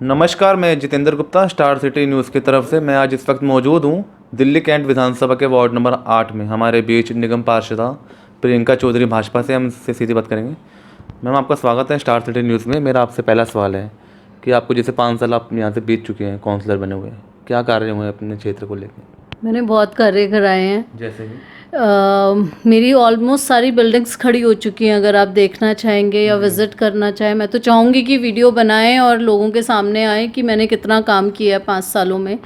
नमस्कार, मैं Jitendra Gupta star city news की तरफ से। मैं आज इस वक्त मौजूद हूँ दिल्ली कैंट विधानसभा के वार्ड नंबर 8 में। हमारे बीच निगम पार्षदा प्रियंका चौधरी भाजपा से, हम इससे सीधी बात करेंगे। मैम, आपका स्वागत है स्टार सिटी न्यूज़ में। मेरा आपसे पहला सवाल है कि आपको जैसे 5 साल आप यहाँ से बीत चुके हैं, काउंसलर बने हुए हैं, क्या कार्य हुए अपने क्षेत्र को लेकर? मैंने बहुत कार्य कराए हैं। जैसे कि मेरी ऑलमोस्ट सारी बिल्डिंग्स खड़ी हो चुकी हैं। अगर आप देखना चाहेंगे या विज़िट करना चाहें, मैं तो चाहूँगी कि वीडियो बनाएं और लोगों के सामने आए कि मैंने कितना काम किया है 5 सालों में।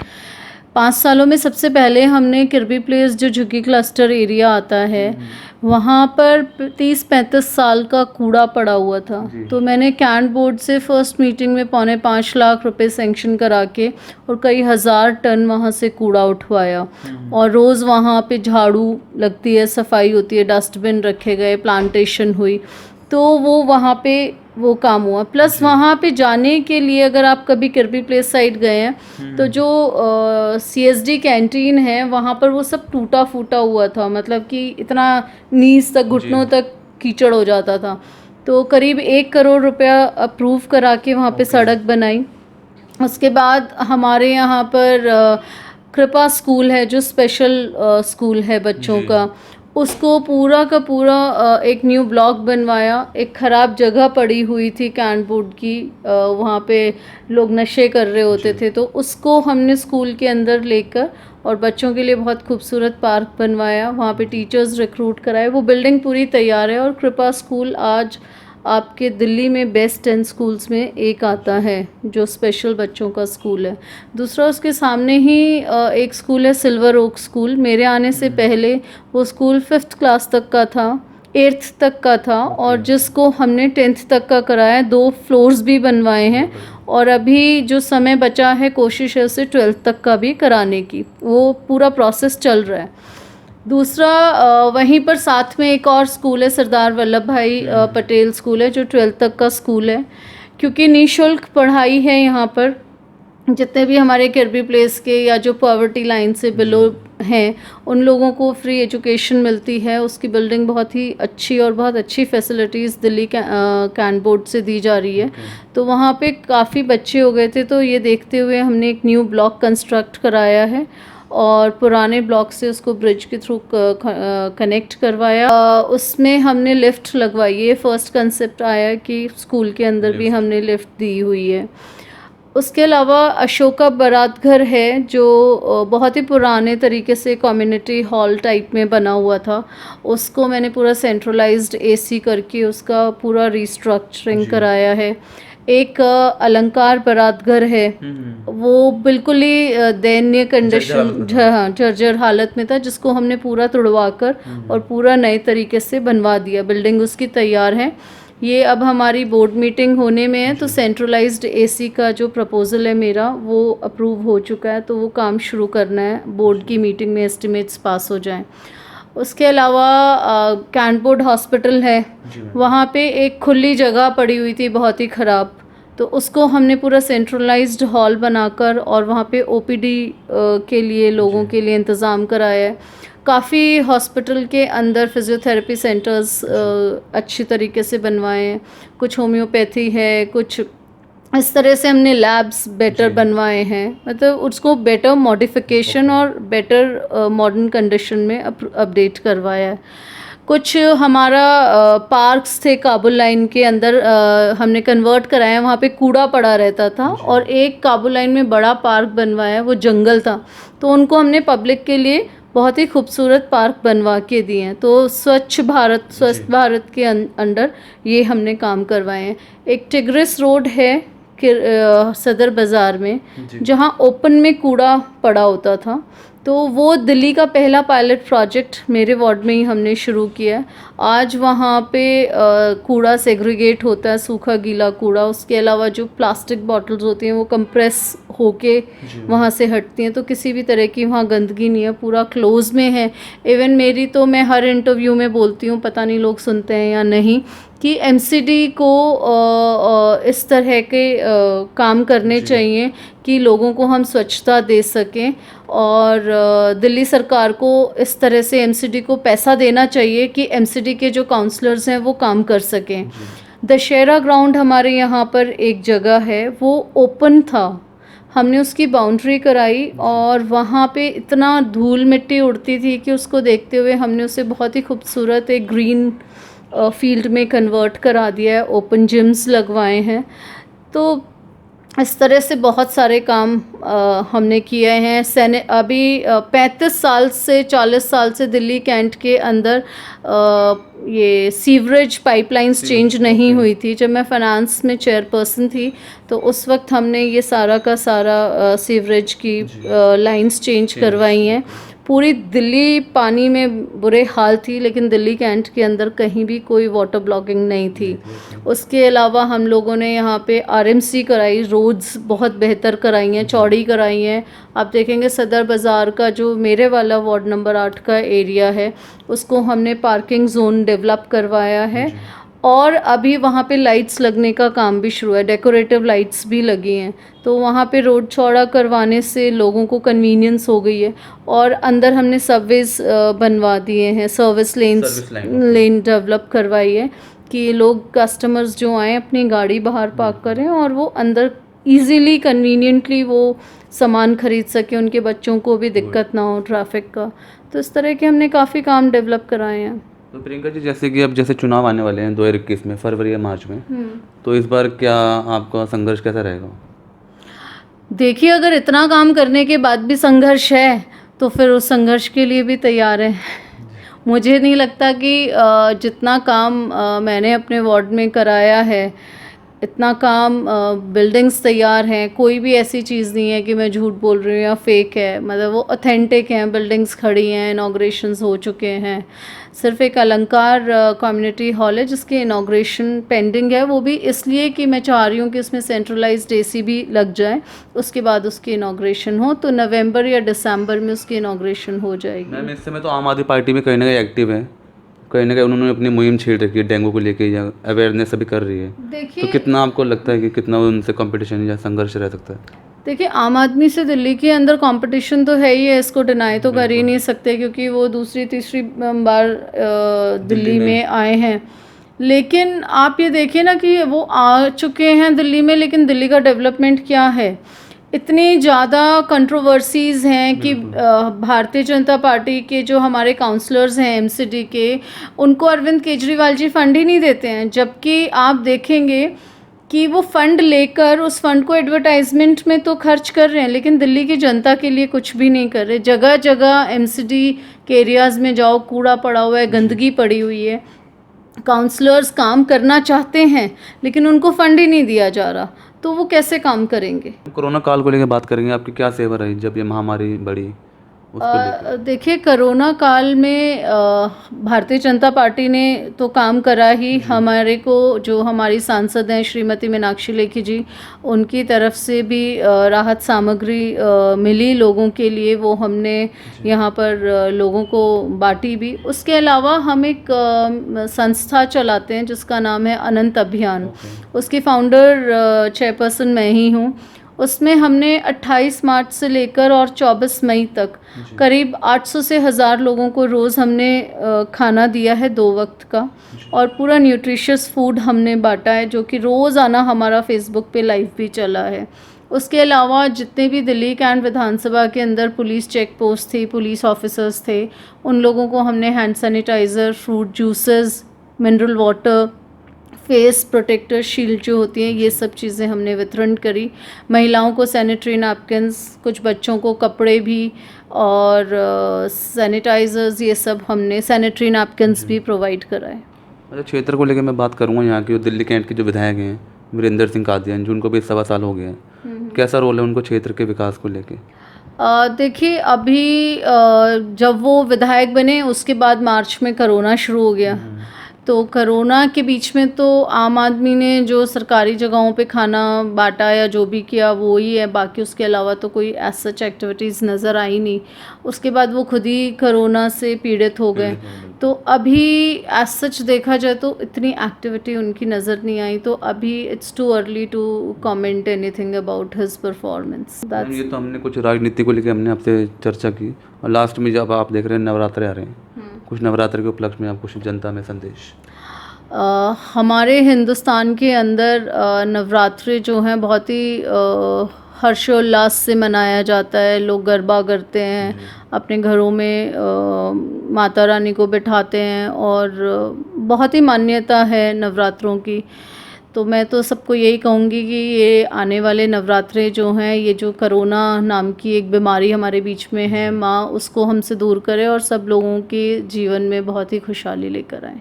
5 सालों में सबसे पहले हमने किर्बी प्लेस, जो झुग्गी क्लस्टर एरिया आता है, वहाँ पर 30-35 साल का कूड़ा पड़ा हुआ था। तो मैंने कैंट बोर्ड से फर्स्ट मीटिंग में 5.25 लाख रुपए सेंक्शन करा के और कई हज़ार टन वहाँ से कूड़ा उठवाया। और रोज़ वहाँ पे झाड़ू लगती है, सफाई होती है, डस्टबिन रखे गए, प्लांटेशन हुई। तो वो वहाँ पे वो काम हुआ। प्लस वहाँ पे जाने के लिए अगर आप कभी किर्बी प्लेस साइड गए हैं तो जो CSD कैंटीन है वहाँ पर वो सब टूटा फूटा हुआ था, मतलब कि इतना नीज तक, घुटनों तक कीचड़ हो जाता था। तो करीब 1 करोड़ रुपया अप्रूव करा के वहाँ पे सड़क बनाई। उसके बाद हमारे यहाँ पर कृपा स्कूल है, जो स्पेशल स्कूल है बच्चों का, उसको पूरा का पूरा एक न्यू ब्लॉक बनवाया। एक ख़राब जगह पड़ी हुई थी कैंट बोर्ड की, वहाँ पे लोग नशे कर रहे होते थे, तो उसको हमने स्कूल के अंदर लेकर और बच्चों के लिए बहुत खूबसूरत पार्क बनवाया। वहाँ पे टीचर्स रिक्रूट कराए। वो बिल्डिंग पूरी तैयार है और कृपा स्कूल आज आपके दिल्ली में बेस्ट 10 स्कूल्स में एक आता है, जो स्पेशल बच्चों का स्कूल है। दूसरा उसके सामने ही एक स्कूल है, सिल्वर ओक स्कूल। मेरे आने से पहले वो स्कूल 5th क्लास तक का था, 8th तक का था, और जिसको हमने 10th तक का कराया। 2 फ्लोर्स भी बनवाए हैं और अभी जो समय बचा है कोशिश है उसे 12th तक का भी कराने की। वो पूरा प्रोसेस चल रहा है। दूसरा वहीं पर साथ में एक और स्कूल है, सरदार वल्लभ भाई पटेल स्कूल है, जो 12th तक का स्कूल है। क्योंकि निःशुल्क पढ़ाई है यहाँ पर, जितने भी हमारे किर्बी प्लेस के या जो पॉवर्टी लाइन से बिलो हैं उन लोगों को फ्री एजुकेशन मिलती है। उसकी बिल्डिंग बहुत ही अच्छी और बहुत अच्छी फैसिलिटीज़ दिल्ली कैंट बोर्ड से दी जा रही है। तो वहाँ पे काफ़ी बच्चे हो गए थे, तो ये देखते हुए हमने एक न्यू ब्लॉक कंस्ट्रक्ट कराया है और पुराने ब्लॉक से उसको ब्रिज के थ्रू कनेक्ट करवाया। उसमें हमने लिफ्ट लगवाई है। फर्स्ट कंसेप्ट आया कि स्कूल के अंदर भी हमने लिफ्ट दी हुई है। उसके अलावा अशोका बारात घर है, जो बहुत ही पुराने तरीके से कम्युनिटी हॉल टाइप में बना हुआ था। उसको मैंने पूरा सेंट्रलाइज्ड AC करके उसका पूरा रिस्ट्रक्चरिंग कराया है। एक अलंकार बारात घर है, वो बिल्कुल ही दयनीय कंडीशन, जर्जर हालत में था, जिसको हमने पूरा तुड़वा कर और पूरा नए तरीके से बनवा दिया। बिल्डिंग उसकी तैयार है। ये अब हमारी बोर्ड मीटिंग होने में है, तो सेंट्रलाइज्ड AC का जो प्रपोज़ल है मेरा, वो अप्रूव हो चुका है। तो वो काम शुरू करना है, बोर्ड की मीटिंग में एस्टिमेट्स पास हो जाएं। उसके अलावा कैंट बोर्ड हॉस्पिटल है, वहाँ पे एक खुली जगह पड़ी हुई थी बहुत ही ख़राब, तो उसको हमने पूरा सेंट्रलाइज्ड हॉल बनाकर और वहाँ पे OPD के लिए लोगों के लिए इंतज़ाम कराया है। काफ़ी हॉस्पिटल के अंदर फिज़ियोथेरेपी सेंटर्स अच्छी तरीके से बनवाए हैं। कुछ होम्योपैथी है, कुछ इस तरह से हमने लैब्स बेटर बनवाए हैं, मतलब उसको बेटर मॉडिफिकेशन और बेटर मॉडर्न कंडीशन में अपडेट करवाया है। कुछ हमारा पार्क्स थे काबुल लाइन के अंदर, हमने कन्वर्ट कराया। वहाँ पे कूड़ा पड़ा रहता था और एक काबुल लाइन में बड़ा पार्क बनवाया, वो जंगल था, तो उनको हमने पब्लिक के लिए बहुत ही खूबसूरत पार्क बनवा के दिए हैं। तो स्वच्छ भारत, स्वस्थ भारत के अंडर ये हमने काम करवाए हैं। एक टिग्रिस रोड है सदर बाज़ार में, जहाँ ओपन में कूड़ा पड़ा होता था, तो वो दिल्ली का पहला पायलट प्रोजेक्ट मेरे वार्ड में ही हमने शुरू किया है। आज वहाँ पे कूड़ा सेग्रीगेट होता है, सूखा गीला कूड़ा। उसके अलावा जो प्लास्टिक बॉटल्स होती हैं वो कंप्रेस होके वहाँ से हटती हैं, तो किसी भी तरह की वहाँ गंदगी नहीं है, पूरा क्लोज में है। इवन मेरी तो मैं हर इंटरव्यू में बोलती हूँ, पता नहीं लोग सुनते हैं या नहीं, कि MCD को इस तरह के काम करने चाहिए कि लोगों को हम स्वच्छता दे सकें, और दिल्ली सरकार को इस तरह से MCD को पैसा देना चाहिए कि MCD के जो काउंसलर्स हैं वो काम कर सकें। दशहरा ग्राउंड हमारे यहाँ पर एक जगह है, वो ओपन था, हमने उसकी बाउंड्री कराई और वहाँ पे इतना धूल मिट्टी उड़ती थी कि उसको देखते हुए हमने उसे बहुत ही खूबसूरत एक ग्रीन फील्ड में कन्वर्ट करा दिया है, ओपन जिम्स लगवाए हैं। तो इस तरह से बहुत सारे काम हमने किए हैं। अभी 35 साल से 40 साल से दिल्ली कैंट के अंदर ये सीवरेज पाइपलाइंस चेंज नहीं हुई थी। जब मैं फाइनेंस में चेयरपर्सन थी तो उस वक्त हमने ये सारा का सारा सीवरेज की लाइंस चेंज करवाई हैं। पूरी दिल्ली पानी में बुरे हाल थी, लेकिन दिल्ली कैंट के अंदर कहीं भी कोई वाटर ब्लॉकिंग नहीं थी। उसके अलावा हम लोगों ने यहाँ पे आरएमसी कराई, रोड्स बहुत बेहतर कराई हैं, चौड़ी कराई हैं। आप देखेंगे सदर बाज़ार का जो मेरे वाला वार्ड नंबर 8 का एरिया है, उसको हमने पार्किंग जोन डेवलप करवाया है और अभी वहाँ पे लाइट्स लगने का काम भी शुरू है, डेकोरेटिव लाइट्स भी लगी हैं। तो वहाँ पे रोड चौड़ा करवाने से लोगों को कन्वीनियंस हो गई है और अंदर हमने सबवेज बनवा दिए हैं, सर्विस लेन डेवलप करवाई है कि लोग कस्टमर्स जो आएँ अपनी गाड़ी बाहर पार्क करें और वो अंदर ईज़िली कन्वीनियंटली वो सामान खरीद सकें, उनके बच्चों को भी दिक्कत ना हो ट्रैफिक का। तो इस तरह के हमने काफ़ी काम डेवलप कराए हैं। तो प्रियंका जी, जैसे कि अब जैसे चुनाव आने वाले हैं 2021 में, फरवरी या मार्च में, तो इस बार क्या आपका संघर्ष कैसा रहेगा? देखिए, अगर इतना काम करने के बाद भी संघर्ष है तो फिर उस संघर्ष के लिए भी तैयार है। मुझे नहीं लगता कि जितना काम मैंने अपने वार्ड में कराया है, इतना काम बिल्डिंग्स तैयार हैं, कोई भी ऐसी चीज़ नहीं है कि मैं झूठ बोल रही हूँ या फेक है, मतलब वो ऑथेंटिक हैं, बिल्डिंग्स खड़ी हैं, इनाग्रेशंस हो चुके हैं। सिर्फ एक अलंकार कम्युनिटी हॉल है जिसकी इनाग्रेशन पेंडिंग है, वो भी इसलिए कि मैं चाह रही हूँ कि उसमें सेंट्रलाइज्ड एसी भी लग जाए, उसके बाद उसकी इनाग्रेशन हो, तो नवंबर या दिसंबर में उसकी इनाग्रेशन हो जाएगी। मैम, इस समय तो आम आदमी पार्टी में कहीं ना कहीं एक्टिव है, कहीं ना कहीं उन्होंने अपनी मुहिम छेड़ रखी है डेंगू को लेके, या अवेयरनेस अभी कर रही है। देखिए, तो कितना आपको लगता है कि कितना उनसे कंपटीशन या संघर्ष रह सकता है? देखिए, आम आदमी से दिल्ली के अंदर कंपटीशन तो है ही है, इसको डिनाई तो कर ही नहीं सकते क्योंकि वो दूसरी तीसरी बार दिल्ली में आए हैं। लेकिन आप ये देखिए ना कि वो आ चुके हैं दिल्ली में, लेकिन दिल्ली का डेवलपमेंट क्या है? इतनी ज़्यादा कंट्रोवर्सीज़ हैं कि भारतीय जनता पार्टी के जो हमारे काउंसलर्स हैं एमसीडी के, उनको अरविंद केजरीवाल जी फंड ही नहीं देते हैं, जबकि आप देखेंगे कि वो फ़ंड लेकर उस फ़ंड को एडवर्टाइजमेंट में तो खर्च कर रहे हैं, लेकिन दिल्ली की जनता के लिए कुछ भी नहीं कर रहे। जगह जगह एमसीडी के एरियाज़ में जाओ, कूड़ा पड़ा हुआ है, गंदगी पड़ी हुई है। काउंसलर्स काम करना चाहते हैं लेकिन उनको फ़ंड ही नहीं दिया जा रहा, तो वो कैसे काम करेंगे? कोरोना काल को लेकर बात करेंगे, आपकी क्या सेवा रही जब ये महामारी बढ़ी? देखिए, कोरोना काल में भारतीय जनता पार्टी ने तो काम करा ही। हमारे को जो हमारी सांसद हैं श्रीमती मीनाक्षी लेखी जी, उनकी तरफ से भी राहत सामग्री मिली लोगों के लिए, वो हमने यहाँ पर लोगों को बांटी भी। उसके अलावा हम एक संस्था चलाते हैं जिसका नाम है अनंत अभियान, उसकी फाउंडर चेयरपर्सन मैं ही हूँ। उसमें हमने 28 मार्च से लेकर और 24 मई तक करीब 800 से 1000 लोगों को रोज़ हमने खाना दिया है 2 वक्त का, और पूरा न्यूट्रिशियस फूड हमने बांटा है, जो कि रोज़ाना हमारा फेसबुक पे लाइव भी चला है। उसके अलावा जितने भी दिल्ली कैंट विधानसभा के अंदर पुलिस चेक पोस्ट थी, पुलिस ऑफिसर्स थे, उन लोगों को हमने hand sanitiser, fruit juices, mineral water, face protector, shield जो होती हैं, ये सब चीज़ें हमने वितरण करी। महिलाओं को सैनिटरी नैपकिन्स, कुछ बच्चों को कपड़े भी और सैनिटाइज़र्स, ये सब हमने सैनिटरी नैपकिन्स भी प्रोवाइड कराए। अच्छा, क्षेत्र को लेकर मैं बात करूँगा, यहाँ के दिल्ली कैंट के जो विधायक हैं वीरेंद्र सिंह कादियान, जो उनको भी 1.25 साल हो गए हैं, कैसा रोल है उनको क्षेत्र के विकास को लेके? देखिए, अभी जब वो विधायक बने उसके बाद मार्च में कोरोना शुरू हो गया, तो कोरोना के बीच में तो आम आदमी ने जो सरकारी जगहों पे खाना बांटा या जो भी किया वो ही है, बाकी उसके अलावा तो कोई एज सच एक्टिविटीज़ नज़र आई नहीं। उसके बाद वो खुद ही कोरोना से पीड़ित हो गए, तो अभी एज सच देखा जाए तो इतनी एक्टिविटी उनकी नज़र नहीं आई, तो अभी it's too early to comment anything about his performance. ये तो हमने कुछ राजनीति को लेकर हमने आपसे चर्चा की, और लास्ट में जब आप देख रहे हैं नवरात्रे आ रहे हैं, कुछ नवरात्र के उपलक्ष्य में आप कुछ जनता में संदेश? हमारे हिंदुस्तान के अंदर नवरात्रि जो हैं बहुत ही हर्षोल्लास से मनाया जाता है। लोग गरबा करते हैं, अपने घरों में माता रानी को बिठाते हैं और बहुत ही मान्यता है नवरात्रों की। तो मैं तो सबको यही कहूँगी कि ये आने वाले नवरात्रे जो हैं, ये जो कोरोना नाम की एक बीमारी हमारे बीच में है, माँ उसको हमसे दूर करे और सब लोगों के जीवन में बहुत ही खुशहाली लेकर आए।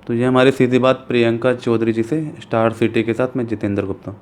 तो ये हमारी सीधी बात प्रियंका चौधरी जी से, स्टार सिटी के साथ मैं जितेंद्र गुप्ता।